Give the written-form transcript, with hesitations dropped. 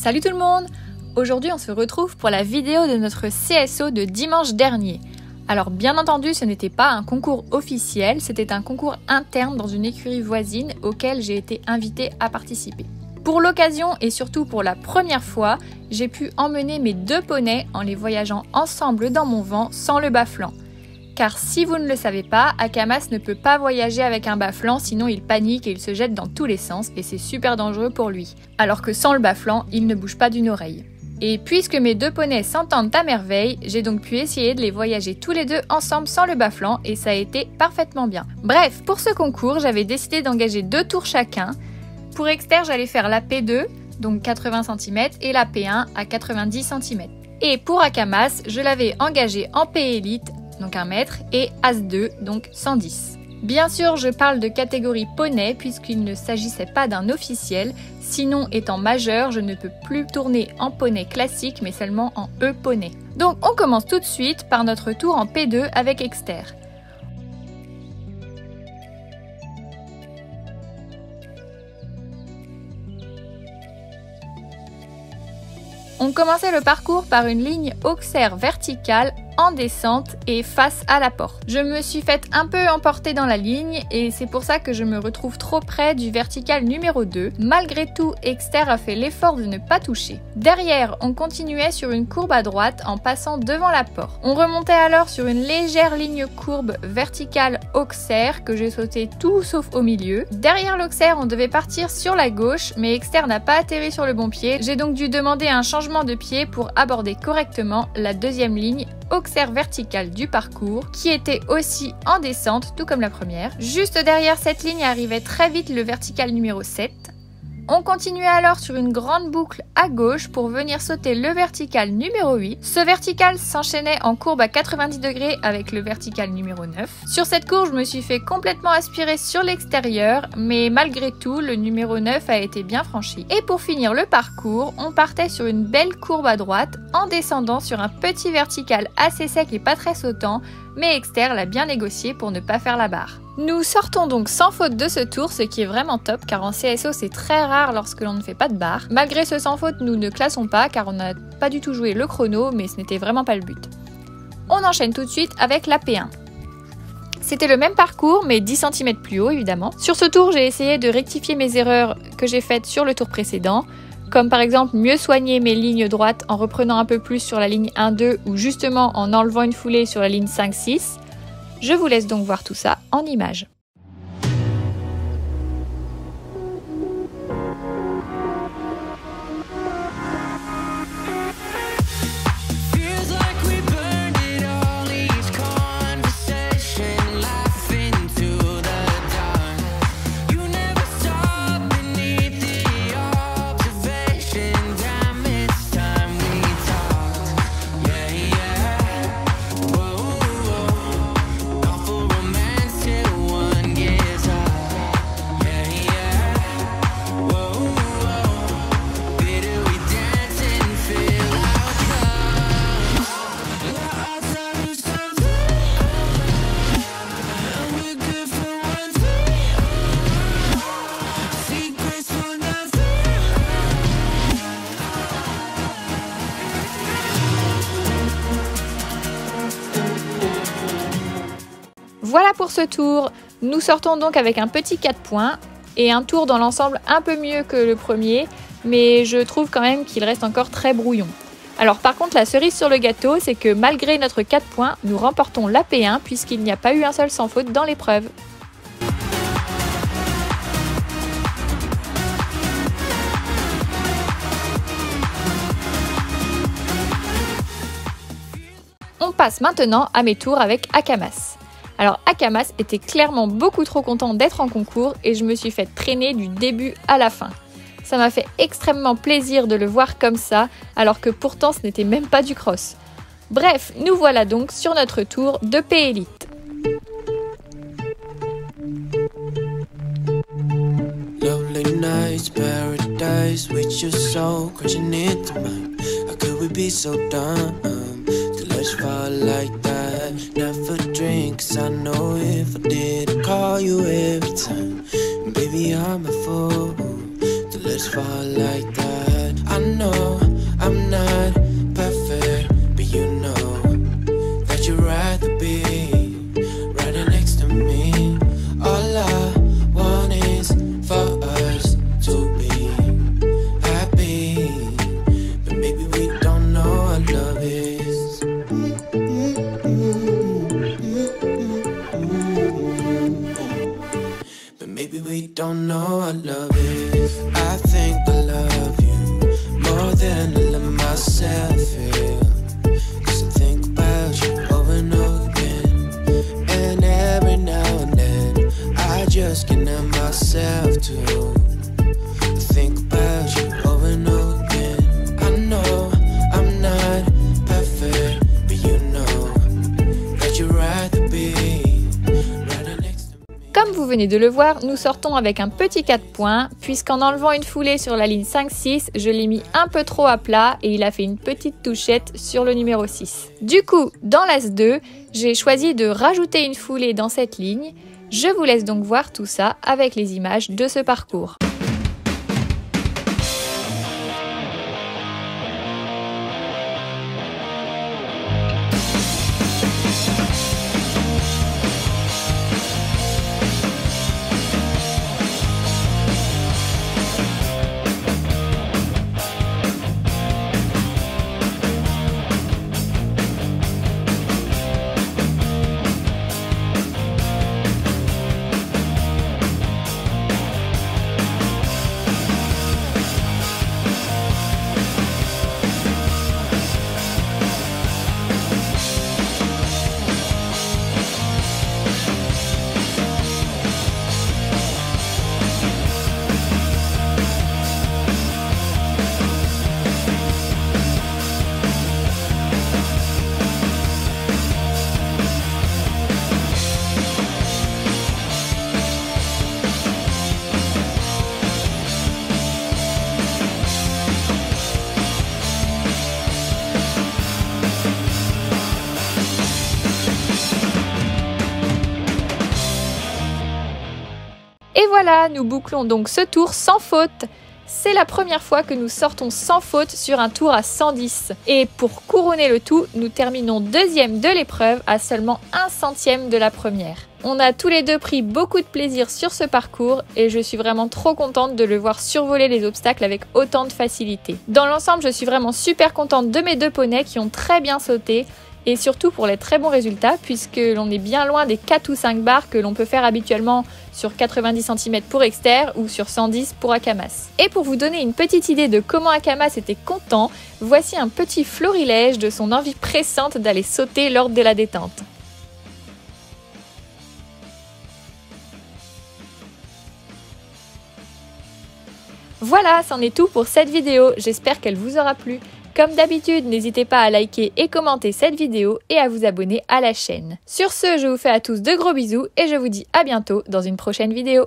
Salut tout le monde! Aujourd'hui on se retrouve pour la vidéo de notre CSO de dimanche dernier. Alors bien entendu ce n'était pas un concours officiel, c'était un concours interne dans une écurie voisine auquel j'ai été invitée à participer. Pour l'occasion et surtout pour la première fois, j'ai pu emmener mes 2 poneys en les voyageant ensemble dans mon vent sans le bas-flanc. Car si vous ne le savez pas, Akamas ne peut pas voyager avec un bas-flanc sinon il panique et il se jette dans tous les sens et c'est super dangereux pour lui. Alors que sans le bas-flanc, il ne bouge pas d'une oreille. Et puisque mes 2 poneys s'entendent à merveille, j'ai donc pu essayer de les voyager tous les deux ensemble sans le bas-flanc et ça a été parfaitement bien. Bref, pour ce concours, j'avais décidé d'engager 2 tours chacun. Pour Exter, j'allais faire la P2, donc 80 cm, et la P1 à 90 cm. Et pour Akamas, je l'avais engagé en P élite, donc 1 mètre, et As2, donc 110. Bien sûr, je parle de catégorie poney puisqu'il ne s'agissait pas d'un officiel, sinon étant majeur, je ne peux plus tourner en poney classique mais seulement en E-poney. Donc on commence tout de suite par notre tour en P2 avec Exter. On commençait le parcours par une ligne auxerre verticale en descente et face à la porte. Je me suis faite un peu emporter dans la ligne et c'est pour ça que je me retrouve trop près du vertical numéro 2. Malgré tout, Exter a fait l'effort de ne pas toucher. Derrière, on continuait sur une courbe à droite en passant devant la porte. On remontait alors sur une légère ligne courbe verticale auxerre que j'ai sauté tout sauf au milieu. Derrière l'auxerre, on devait partir sur la gauche, mais Exter n'a pas atterri sur le bon pied. J'ai donc dû demander un changement de pied pour aborder correctement la deuxième ligne auxerre verticale du parcours qui était aussi en descente tout comme la première. Juste derrière cette ligne arrivait très vite le vertical numéro 7. On continuait alors sur une grande boucle à gauche pour venir sauter le vertical numéro 8. Ce vertical s'enchaînait en courbe à 90 degrés avec le vertical numéro 9. Sur cette courbe, je me suis fait complètement aspirer sur l'extérieur, mais malgré tout, le numéro 9 a été bien franchi. Et pour finir le parcours, on partait sur une belle courbe à droite en descendant sur un petit vertical assez sec et pas très sautant, mais Exter l'a bien négocié pour ne pas faire la barre. Nous sortons donc sans faute de ce tour, ce qui est vraiment top car en CSO c'est très rare lorsque l'on ne fait pas de barre. Malgré ce sans faute, nous ne classons pas car on n'a pas du tout joué le chrono, mais ce n'était vraiment pas le but. On enchaîne tout de suite avec la P1. C'était le même parcours mais 10 cm plus haut évidemment. Sur ce tour, j'ai essayé de rectifier mes erreurs que j'ai faites sur le tour précédent, comme par exemple mieux soigner mes lignes droites en reprenant un peu plus sur la ligne 1-2 ou justement en enlevant une foulée sur la ligne 5-6. Je vous laisse donc voir tout ça en images. Voilà pour ce tour, nous sortons donc avec un petit 4 points et un tour dans l'ensemble un peu mieux que le premier, mais je trouve quand même qu'il reste encore très brouillon. Alors par contre la cerise sur le gâteau, c'est que malgré notre 4 points, nous remportons la P1 puisqu'il n'y a pas eu un seul sans faute dans l'épreuve. On passe maintenant à mes tours avec Akamas. Alors Akamas était clairement beaucoup trop content d'être en concours et je me suis fait traîner du début à la fin. Ça m'a fait extrêmement plaisir de le voir comme ça, alors que pourtant ce n'était même pas du cross. Bref, nous voilà donc sur notre tour de P élite. Lovely nights, paradise with your soul crashing into mine. How could we be so dumb to let's fall like that? Never drink, 'cause I know if I did, I'd call you every time. And baby, I'm a fool to let's fall like that. I know I'm not perfect, but you know that you'd rather be right next to me. All I want is for us to be happy, but maybe we don't know what love is. But maybe we don't know what love is. I think I love you more than I love myself, yeah. 'Cause I think about you over and over again, and every now and then I just can't help myself to think about you over and over again. I know I'm not perfect, but you know that you'd rather be right next to me. Comme vous venez de le voir, nous sortons avec un petit 4 points, puisqu'en enlevant une foulée sur la ligne 5-6, je l'ai mis un peu trop à plat et il a fait une petite touchette sur le numéro 6. Du coup, dans l'As 2, j'ai choisi de rajouter une foulée dans cette ligne. Je vous laisse donc voir tout ça avec les images de ce parcours. Et voilà, nous bouclons donc ce tour sans faute. C'est la première fois que nous sortons sans faute sur un tour à 110. Et pour couronner le tout, nous terminons deuxième de l'épreuve à seulement 1/100e de la première. On a tous les deux pris beaucoup de plaisir sur ce parcours et je suis vraiment trop contente de le voir survoler les obstacles avec autant de facilité. Dans l'ensemble, je suis vraiment super contente de mes deux poneys qui ont très bien sauté. Et surtout pour les très bons résultats, puisque l'on est bien loin des 4 ou 5 barres que l'on peut faire habituellement sur 90 cm pour Exter ou sur 110 pour Akamas. Et pour vous donner une petite idée de comment Akamas était content, voici un petit florilège de son envie pressante d'aller sauter lors de la détente. Voilà, c'en est tout pour cette vidéo, j'espère qu'elle vous aura plu. Comme d'habitude, n'hésitez pas à liker et commenter cette vidéo et à vous abonner à la chaîne. Sur ce, je vous fais à tous de gros bisous et je vous dis à bientôt dans une prochaine vidéo.